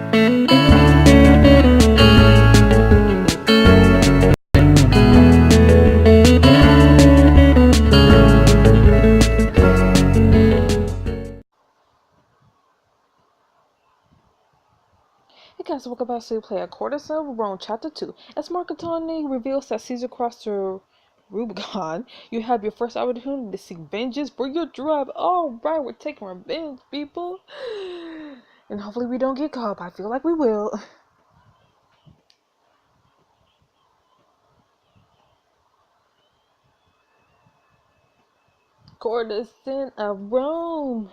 Hey guys, welcome back to the play at Courtesan. We're on chapter 2. As Antony reveals that Caesar crossed the Rubicon, you have your first opportunity to seek vengeance for your tribe. Alright, we're taking revenge, people. And hopefully we don't get caught, but I feel like we will. Courtesan of Rome.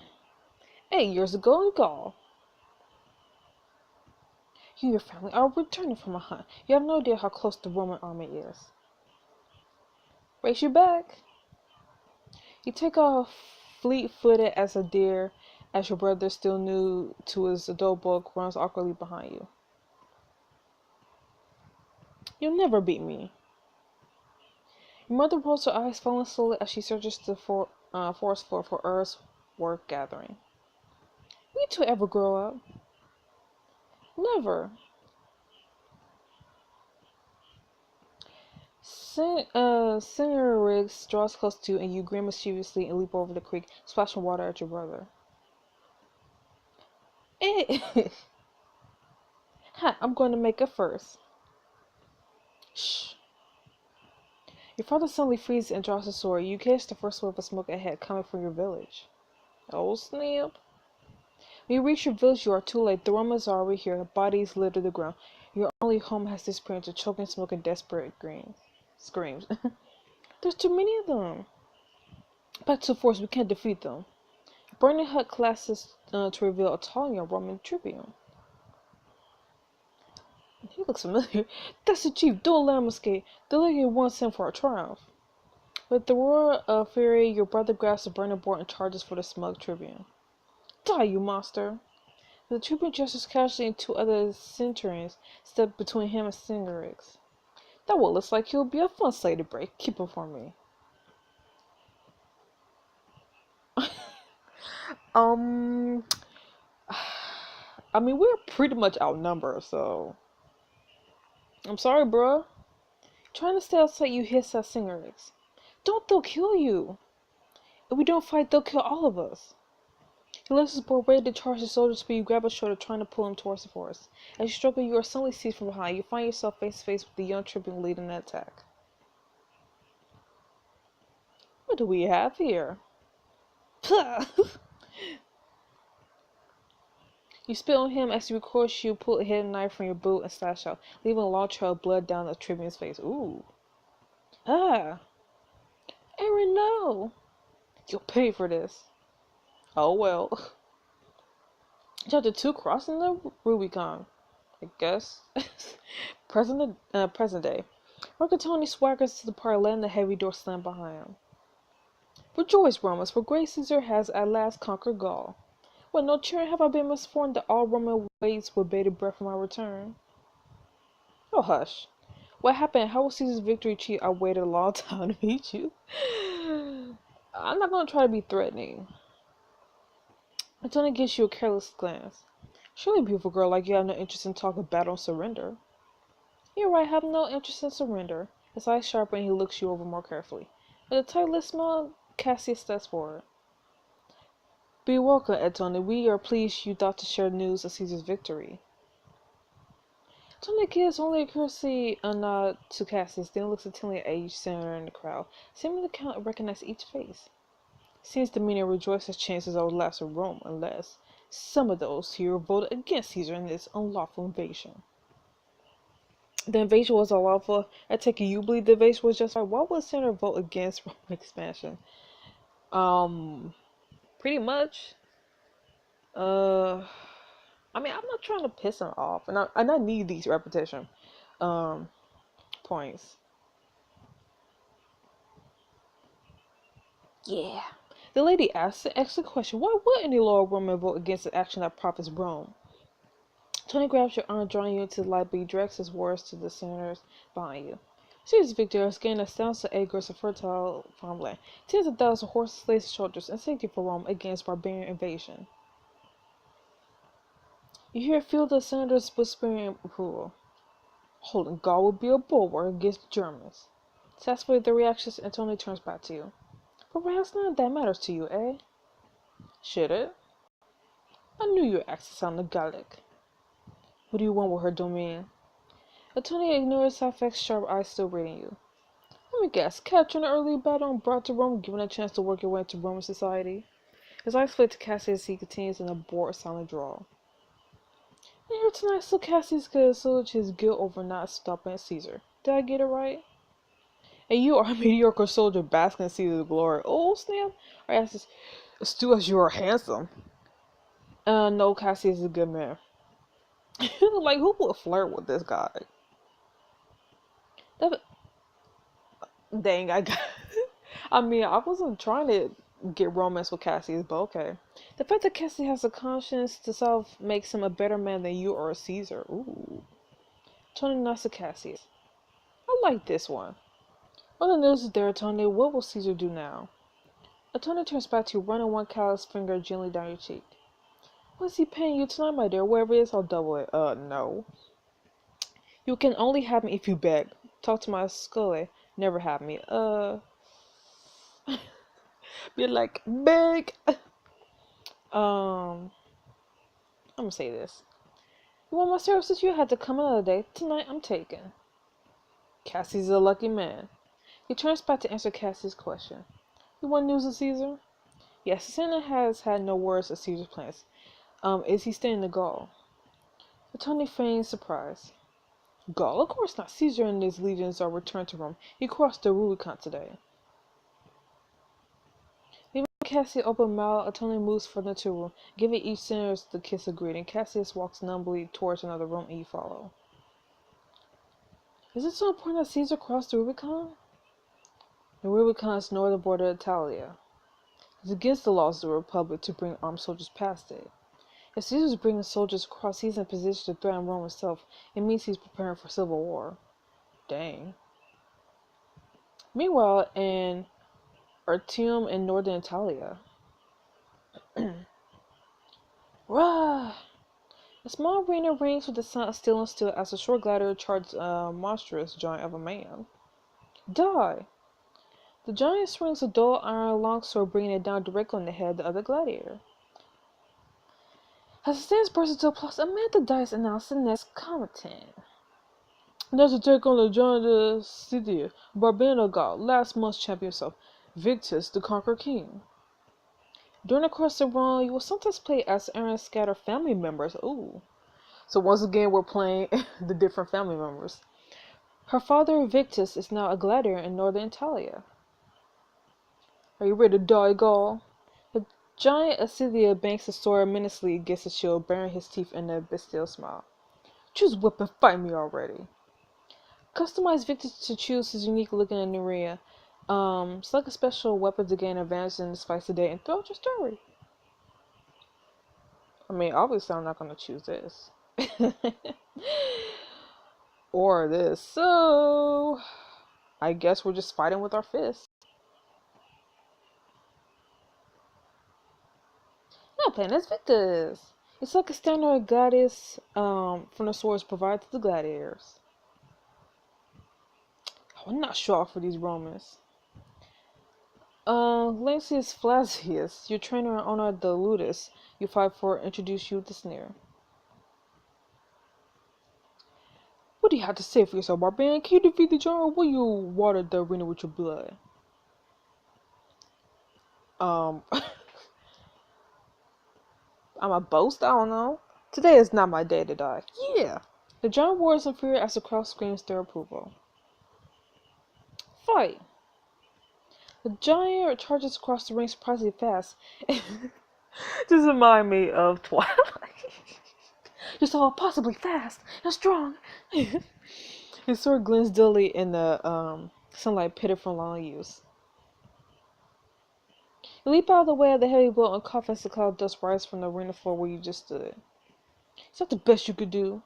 8 years ago in Gaul. You and your family are returning from a hunt. You have no idea how close the Roman army is. Race you back. You take off fleet-footed as a deer, as your brother, still new to his adult bulk, runs awkwardly behind you. You'll never beat me. Your mother rolls her eyes, falling slowly as she searches the forest floor for Earth's work gathering. Will you two ever grow up? Never. Senator Riggs draws close to you, and you grin mischievously and leap over the creek, splashing water at your brother. Ha, I'm going to make it first. Shh. Your father suddenly freezes and draws his sword. You catch the first whiff of smoke ahead, coming from your village. Oh, snap. When you reach your village, you are too late. The Romans are already here. Bodies litter the ground. Your only home has disappeared into choking smoke and desperate screams. There's too many of them. Back to the force, we can't defeat them. Burning hut classes to reveal Otome, Roman tribune. He looks familiar. That's the chief. Don't let him escape. The legate wants him for a triumph. With the roar of fury, your brother grabs the burning board and charges for the smug tribune. Die, you monster! The tribune gestures casually and two other centurions step between him and Singerix. That what looks like he'll be a fun slay to break. Keep him for me. I mean, we're pretty much outnumbered, so I'm sorry, bruh. Trying to stay outside, you hiss at Singerix. Don't, they'll kill you. If we don't fight, they'll kill all of us. He lifts his board ready to charge the soldiers, but you grab his shoulder, trying to pull him towards the forest. As you struggle, you are suddenly seized from behind. You find yourself face to face with the young tribune leading the attack. What do we have here? You spit on him as you recourse. You pull a hidden knife from your boot and slash out, leaving a long trail of blood down the tribune's face. Ooh. Ah. Aaron, no. You'll pay for this. Oh well. Chapter 2, Crossing the Rubicon. I guess. present day. Tony swaggers to the party, letting the heavy door slam behind him. Rejoice, Romans, for great Caesar has at last conquered Gaul. What, no cheering have I been misinformed that all Roman waits with bated breath for my return? Oh, hush. What happened? How was Caesar's victory achieved? I waited a long time to meet you. I'm not going to try to be threatening. Antony gives you a careless glance. Surely, beautiful girl like you have no interest in talking battle and surrender. You're right, I have no interest in surrender. His eyes sharpen and he looks you over more carefully. With a tight-lipped smile, Cassius steps forward. Be welcome, Antony. We are pleased you thought to share news of Caesar's victory. Antony gives only a courtesy nod to Cassius, then looks intently at each senator in the crowd, seeming to recognize each face. Seems demeanor rejoices chances of last in Rome, unless some of those here voted against Caesar in this unlawful invasion. The invasion was unlawful. I take it you believe the invasion was just right. Why would Senator vote against Roman expansion? Pretty much. I mean, I'm not trying to piss him off, and I need these repetition, points. Yeah. The lady asks an excellent question. Why would any loyal Roman vote against an action that profits Rome? Tony grabs your arm, drawing you into the light, but he directs his words to the senators behind you. Caesar's victory has gained astounding acres of fertile farmland, tens of thousands of horses, slaves, and soldiers, and safety for Rome against barbarian invasion. Feel the senators whispering approval. Holding God will be a bulwark against the Germans. Satisfied with the reactions, Antonio turns back to you. But perhaps none of that matters to you, eh? Should it? I knew your accent sounded Gallic. What do you want with her domain? Antonio ignores Safek's sharp eyes still reading you. Let me guess, captured in an early battle and brought to Rome, given a chance to work your way into Roman society? His eyes flick to Cassie as he continues in a bored, silent drawl. And here tonight, so Cassie's could assuage his guilt over not stopping at Caesar. Did I get it right? And you are a mediocre soldier basking in Caesar's glory. Oh, snap! I asked this, Stu, as you are handsome. No, Cassie is a good man. Like, who would flirt with this guy? That, dang, I got... I mean, I wasn't trying to get romance with Cassie, but okay. The fact that Cassie has a conscience to self makes him a better man than you or a Caesar. Ooh. Tony nods to Cassie. I like this one. Well, the news is there, Tony. What will Caesar do now? Tony turns back to you, running one callous finger gently down your cheek. What's he paying you tonight, my dear? Wherever it is, I'll double it. No. You can only have me if you beg. Talk to my Scully. Never have me. Be like, beg. I'm gonna say this. You want my services? You had to come another day. Tonight, I'm taken. Cassie's a lucky man. He turns back to answer Cassie's question. You want news of Caesar? Yes, the Senate has had no words of Caesar's plans. Is he staying in Gaul? Tony feigns surprise. Gaul? Of course not. Caesar and his legions are returned to Rome. He crossed the Rubicon today. Leaving Cassie open mouth, Tony moves further into the room, giving each senator the kiss of greeting. Cassius walks numbly towards another room, and you follow. Is it so important that Caesar crossed the Rubicon? The Rubicon is northern border of Italia. It's against the laws of the Republic to bring armed soldiers past it. If Caesar's bringing soldiers across, he's in position to threaten Rome itself. It means he's preparing for civil war. Dang. Meanwhile, in Otome in northern Italia. Rah! A small arena rings with the sun still and still as a short gladiator charges a monstrous giant of a man. Die! The giant swings a dull iron longsword, bringing it down directly on the head of the other gladiator. As the stands burst into applause, Amanda Dice announced the next combatant. There's a take on the giant of Scythia, barbarian god, last month's champion himself, Victus, the Conqueror King. During the course of the run, you will sometimes play as Aaron's scattered family members. Ooh. So once again, we're playing the different family members. Her father, Victus, is now a gladiator in northern Italia. Are you ready to die, Gaul? The giant of Scythia banks his sword menacingly against the shield, baring his teeth in a bestial smile. Choose weapon, fight me already. Customize Victus to choose his unique looking in the area. Select a special weapon to gain advantage in this fight today and throw out your story. I mean, obviously I'm not going to choose this. Or this. So, I guess we're just fighting with our fists. Not playing as Victus. It's like a standard gladius from the swords provided to the gladiators. I'm not sure for these Romans. Lancius Flacius, your trainer and owner of the Ludus you fight for, introduced you with the sneer. What do you have to say for yourself, barbarian? Can you defeat the giant, or will you water the arena with your blood? I'm a boast? I don't know. Today is not my day to die. Yeah! The giant roars in fury as the crowd screams their approval. Fight! The giant charges across the ring surprisingly fast. Just remind me of Twilight. You're so possibly fast and strong. His sword glints dully in the sunlight pitted from long use. You leap out of the way of the heavy blow and cough as the cloud dust rises from the arena floor where you just stood. Is that the best you could do?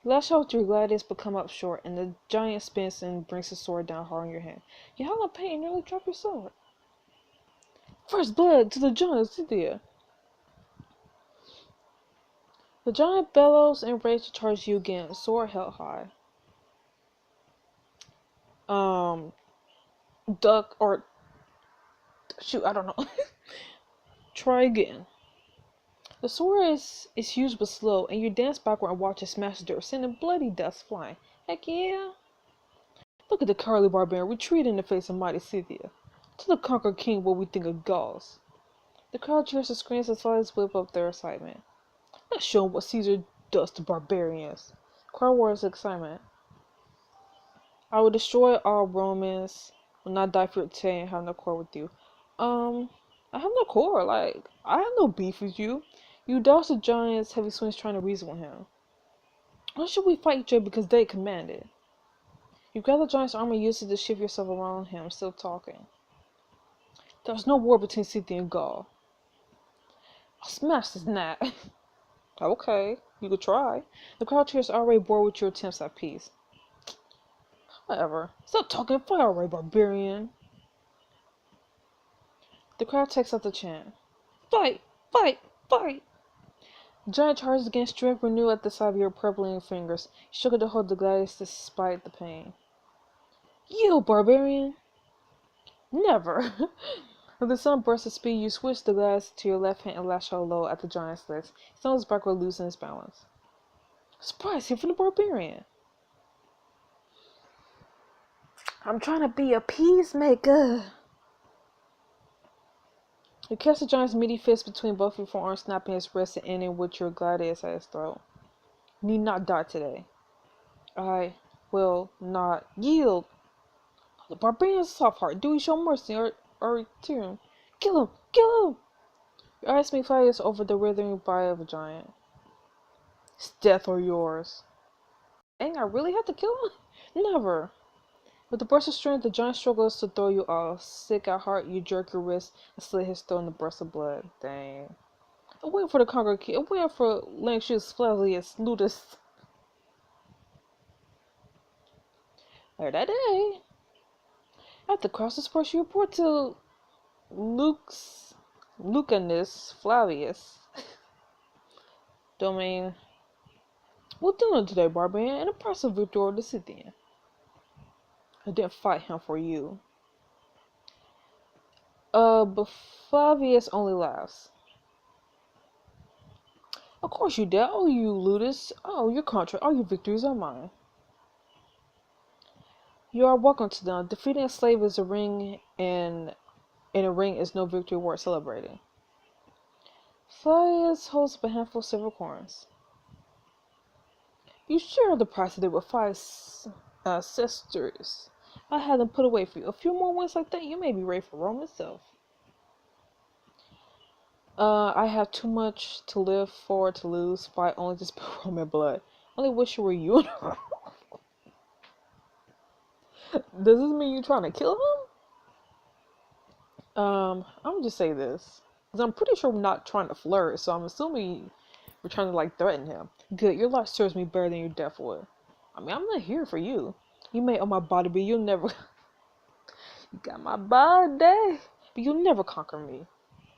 You lash out with your gladius but come up short, and the giant spins and brings his sword down hard on your hand. You howl in pain and nearly drop your sword. First blood to the giant of Scythia. The giant bellows enraged to charge you again, sword held high. Duck or shoot, I don't know. Try again. The sword is huge but slow, and you dance backward and watch it smash the dirt, sending bloody dust flying. Heck yeah! Look at the cowardly barbarian retreat in the face of mighty Scythia. To the conquered king what we think of Gauls. The crowd cheers and screams as fighters whip up their excitement. Let's show 'em what Caesar does to barbarians. Crowd roars excitement. I will destroy all Romans, will not die for your tay and have no quarrel with you. I have no quarrel, like, I have no beef with you. You dodged the giant's heavy swings trying to reason with him. Why should we fight each other because they commanded? You grab the giant's arm and use it to shift yourself around him, still talking. There's no war between Scythia and Gaul. I'll smash this gnat. Okay, you could try. The crowd cheers already bored with your attempts at peace. Whatever. Stop talking, fight already, barbarian. The crowd takes up the chant. Fight! Fight! Fight! The giant charges against strength renewed at the side of your purpling fingers. You struggle to hold the gladius despite the pain. Yield, barbarian! Never! When the sun bursts at speed, you switch the gladius to your left hand and lash out low at the giant's legs. He stumbles backward, losing his balance. Surprise here from the barbarian! I'm trying to be a peacemaker. You catch the giant's meaty fist between both your forearms, snapping his wrist and ending with your gladius at his throat. You need not die today. I will not yield. The barbarian's soft heart. Do we show mercy or tear him? Kill him! Kill him! Your eyes make fires over the withering body of a giant. It's death or yours. Dang, I really have to kill him? Never. With the burst of strength, the giant struggles to throw you off. Sick at heart, you jerk your wrist and slit his throat in the burst of blood. Dang. I went for the conqueror kid. I went for Langshu's Flavius Ludus. Later that day, at the crossing sports, you report to Lucanus Flavius. Domain. We're doing today, barbarian. An impressive victory over the Scythian. I didn't fight him for you. But Flavius only laughs. Of course you did. Oh, you Ludus. Oh, your contract. All your victories are mine. You are welcome to them. Defeating a slave is a ring, and in a ring is no victory worth celebrating. Flavius holds up a handful of silver coins. You share the price of it with 5 sisters. I had them put away for you. A few more wins like that, you may be ready for Rome itself. I have too much to live for to lose. Fight only to spill Roman blood. Only wish you were you. Does this mean you're trying to kill him? I'm gonna just say this. Because I'm pretty sure we're not trying to flirt, so I'm assuming we're trying to, like, threaten him. Good, your life serves me better than your death would. I mean, I'm not here for you. You may own my body, but you'll never... You got my body, but you'll never conquer me.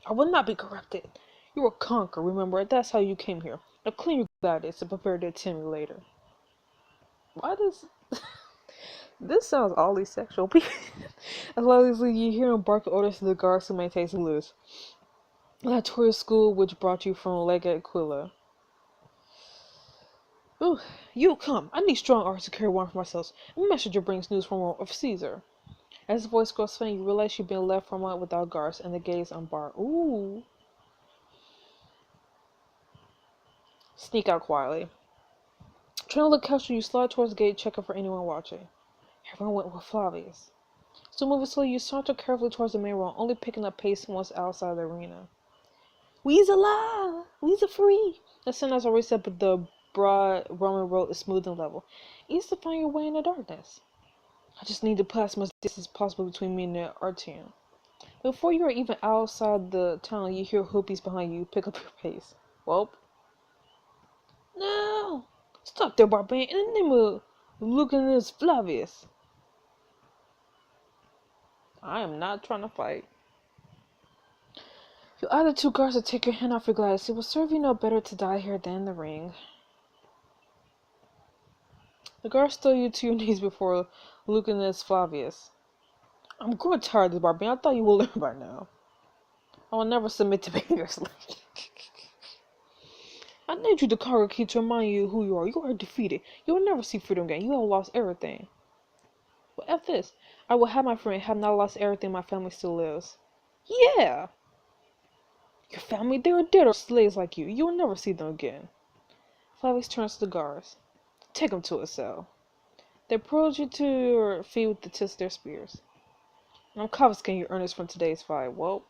I will not be corrupted. You will conquer, remember? That's how you came here. Now clean your gladius and prepare to attend me later. Why does... This sounds oddly sexual. Obviously, you hear him bark orders to the guards who maintain the loose. That tourist school which brought you from Lega Aquila. Ooh, you come. I need strong arms to carry one for myself. A messenger brings news from Rome of Caesar. As the voice grows faint, you realize you've been left for a moment without guards, and the gates unbarred. Ooh. Sneak out quietly. Trying to look casual, you slide towards the gate, checking for anyone watching. Everyone went with Flavius. So moving slowly, you saunter carefully towards the main road, only picking up pace once outside the arena. We's alive! We's free! The sun has already set, but the broad Roman road is smooth and level. Easy to find your way in the darkness. I just need to put as much distance as possible between me and the Artium. Before you are even outside the town, you hear hoopies behind you. Pick up your pace. Welp. No! Stop there, barbarian! In the name of Lucanus Flavius. I am not trying to fight. You other two guards to take your hand off your glass. It will serve you no better to die here than in the ring. The guard stole you to your knees before Lucanus Flavius. I'm growing tired of this, barbarian. I thought you would learn by now. I will never submit to being your slave. I need you to carry a key to remind you who you are. You are defeated. You will never see freedom again. You have lost everything. But F this. I will have my friend. Have not lost everything. My family still lives. Yeah! Your family, they are dead or slaves like you. You will never see them again. Flavius turns to the guards. Take him to a cell. They approach you to your feet with the tips of their spears. And I'm confiscating your earnings from today's fight. Whoa.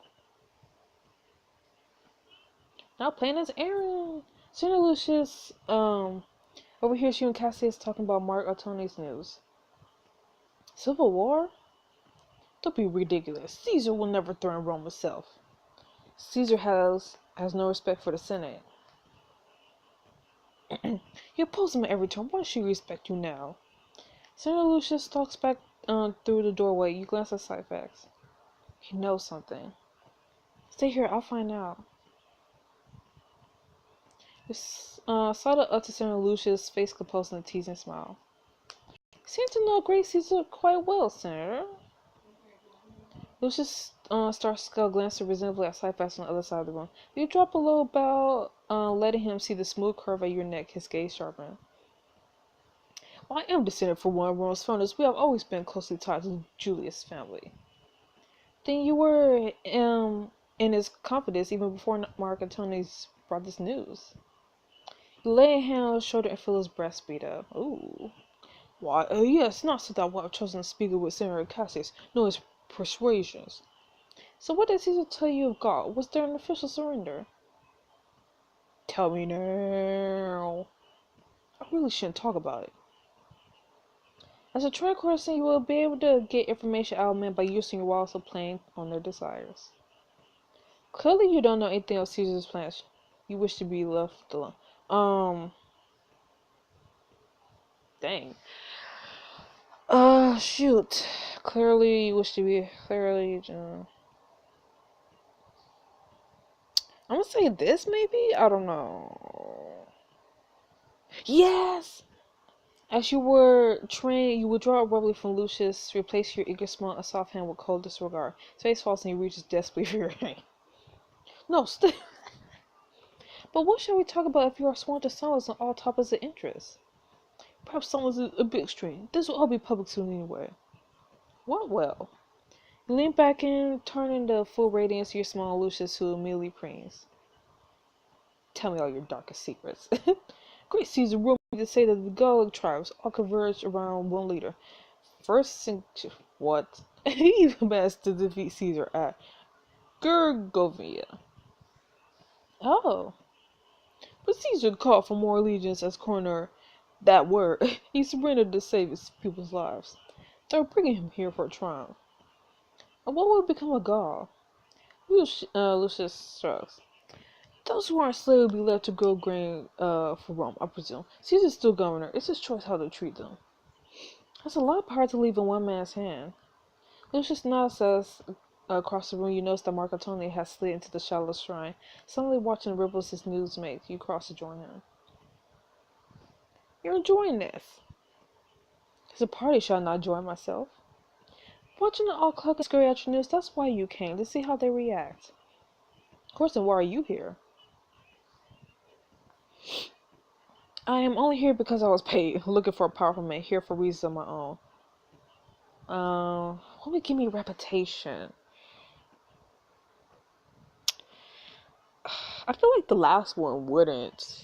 Now playing as Aaron. Senior Lucius, overhears you and Cassius talking about Mark Otome's news. Civil War? Don't be ridiculous. Caesar will never threaten Rome himself. Caesar has no respect for the Senate. You oppose him at every turn. Why should he respect you now? Senior Lucius stalks back through the doorway. You glance at Syphax. He knows something. Stay here. I'll find out. You sidled up to Senior Lucius, face composed in a teasing smile. You seem to know Great Caesar quite well, Senator. Lucius starts skull glancing resentfully at Syphax on the other side of the room. You drop a low bow, letting him see the smooth curve of your neck, his gaze sharpened. Well, I am descended from one of Rome's founders. We have always been closely tied to the Julius family. Then you were in his confidence even before Mark Antonius brought this news. You lay a hand on his shoulder and feel his breath speed up. Ooh. Why, yes, not so that I would have chosen to speak with Senator Cassius, nor his persuasions. So what did Caesar tell you of God? Was there an official surrender? Tell me now. I really shouldn't talk about it. As a trained courtesan, you will be able to get information out of men by using your walls of playing on their desires. Clearly you don't know anything of Caesar's plans. You wish to be left alone. Dang. Shoot. Clearly you wish to be, I'm gonna say this, maybe? I don't know. Yes! As you were trained, you withdraw abruptly from Lucius, replace your eager smile and soft hand with cold disregard. His face falls and he reaches desperately for your hand. No, stay. But what shall we talk about if you are sworn to silence on all topics of interest? Perhaps silence is a bit extreme. This will all be public soon anyway. What will? You lean back in, turning the full radiance of your smile, Lucius, who immediately preens. Tell me all your darkest secrets. Great Caesar rumored me to say that the Gallic tribes all converged around one leader. What? He even managed to defeat Caesar at Gergovia. Oh. But Caesar called for more legions as corner that word. He surrendered to save his people's lives. They were bringing him here for a triumph. And what would become of Gaul? Lucius shrugs. Those who aren't slaves will be left to grow grain for Rome, I presume. Caesar's still governor. It's his choice how to treat them. That's a lot of power to leave in one man's hand. Lucius nods as across the room you notice that Mark Otome has slid into the shallow shrine. Suddenly watching the ripples his news makes, you cross to join him. You're enjoying this. It's a party, shall I not enjoy myself? Watching it all cluck and scurry at your news, that's why you came, to see how they react. Of course, then why are you here? I am only here because I was paid, looking for a powerful man, here for reasons of my own. What would give me a reputation? I feel like the last one wouldn't.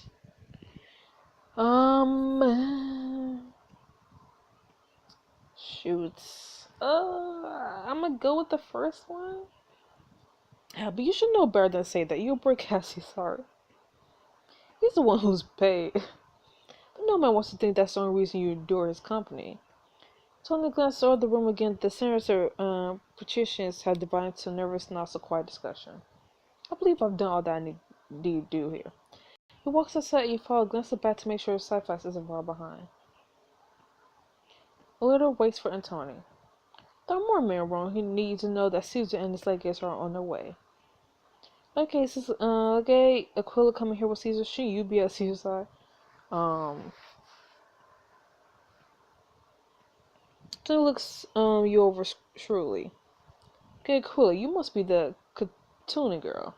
Shoots. I'm gonna go with the first one. Yeah, but you should know better than say that. You'll break Cassie's heart. He's the one who's paid. But no man wants to think that's the only reason you endure his company. Tony glanced over the room again. The senator patricians had divided into nervous nods of quiet discussion. I believe I've done all that I need to do here. He walks outside, you follow, glances back to make sure Syphax isn't far behind. A little waits for Antony. There are more men around who need to know that Caesar and his legates are on their way. Okay, since okay, Aquila coming here with Caesar, shouldn't you be at Caesar's side? So it looks you over shrewdly. Okay, Aquila, you must be the Kaitlyn girl.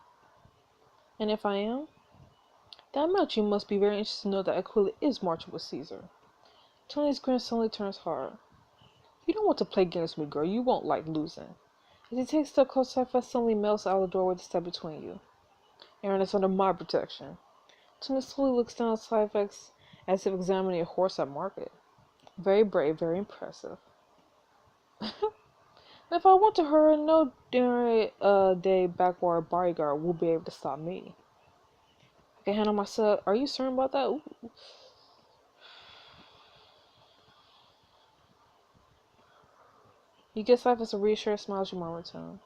And if I am, that much you must be very interested to know that Aquila is marching with Caesar. Tony's grin suddenly turns hard. You don't want to play games with me, girl. You won't like losing. As he takes a step closer, Cypher suddenly melts out of the doorway to step between you. Aaron is under my protection. Tony slowly looks down at Cyphex as if examining a horse at market. Very brave, very impressive. If I want to hurry, no day backward bodyguard will be able to stop me. I can handle myself. Are you certain about that? Ooh. You get Cypher's a reassuring smile as you murmur to him.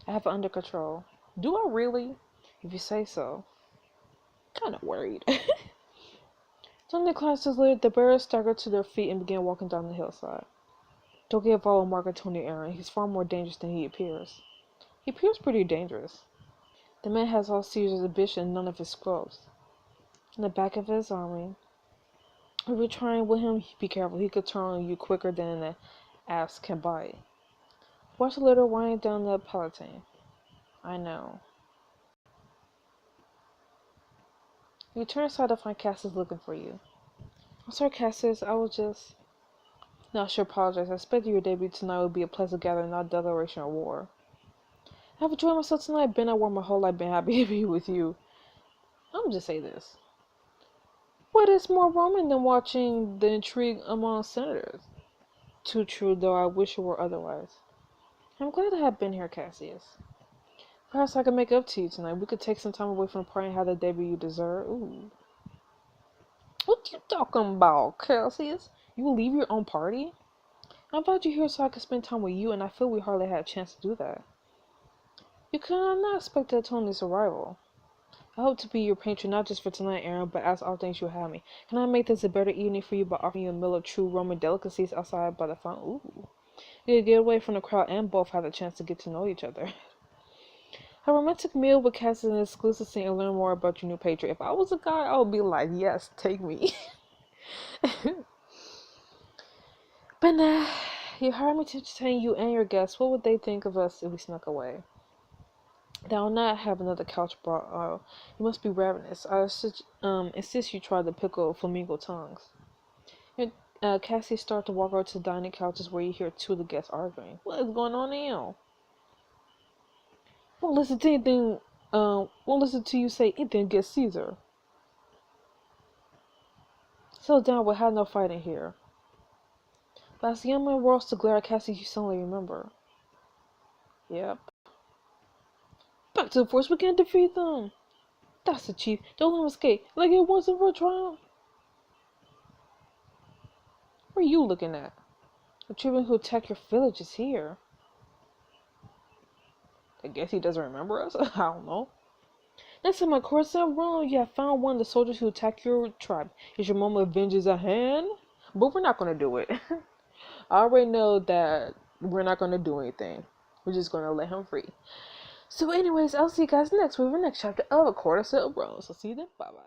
I have it under control. Do I really? If you say so. Kinda worried. Suddenly climbs his litter, the bearers staggered to their feet and began walking down the hillside. Don't get involved with Mark Antonio Aaron. He's far more dangerous than he appears. He appears pretty dangerous. The man has all Caesar's ambition and none of his scrubs. In the back of his army. If you're trying with him, be careful. He could turn on you quicker than an ass can bite. Watch the litter winding down the Palatine. I know. You turn aside to find Cassius looking for you. I'm sorry, Cassius. I was just... No, I should apologize. I expected your debut tonight would be a pleasant gathering, not a declaration of war. I've enjoyed myself tonight. Been at war my whole life. Been happy to be with you. I'm just say this. What is more Roman than watching the intrigue among senators? Too true, though I wish it were otherwise. I'm glad I have been here, Cassius. Perhaps I can make up to you tonight. We could take some time away from the party and have the debut you deserve. Ooh. What you talking about, Cassius? You will leave your own party? I invited you here so I could spend time with you, and I feel we hardly had a chance to do that. You could not expect Tony's arrival. I hope to be your patron not just for tonight, Aaron, but as all things you have me. Can I make this a better evening for you by offering you a meal of true Roman delicacies outside by the fountain? Ooh. You could get away from the crowd and both have the chance to get to know each other. A romantic meal with Cass is an exclusive scene and learn more about your new patron. If I was a guy, I would be like, yes, take me. But nah, you hired me to entertain you and your guests. What would they think of us if we snuck away? They'll not have another couch brought. You must be ravenous. I insist you try the pickled flamingo tongues. Cassie starts to walk over to the dining couches where you hear two of the guests arguing. What is going on now? Won't listen to anything. Won't listen to you say anything against Caesar. Settle down. We'll have no fighting here. But as the young man whirls to glare at Cassie, you suddenly remember. Yep. Back to the force. We can't defeat them. That's the chief. Don't let him escape. Like it wasn't for a triumph. What are you looking at? The tribune who attacked your village is here. I guess he doesn't remember us? I don't know. Next time at Courtesan Rome, you have found one of the soldiers who attacked your tribe. Is your moment of vengeance at hand? But we're not going to do it. I already know that we're not going to do anything. We're just going to let him free. So anyways, I'll see you guys next week for the next chapter of A Courtesan Rome. So see you then. Bye-bye.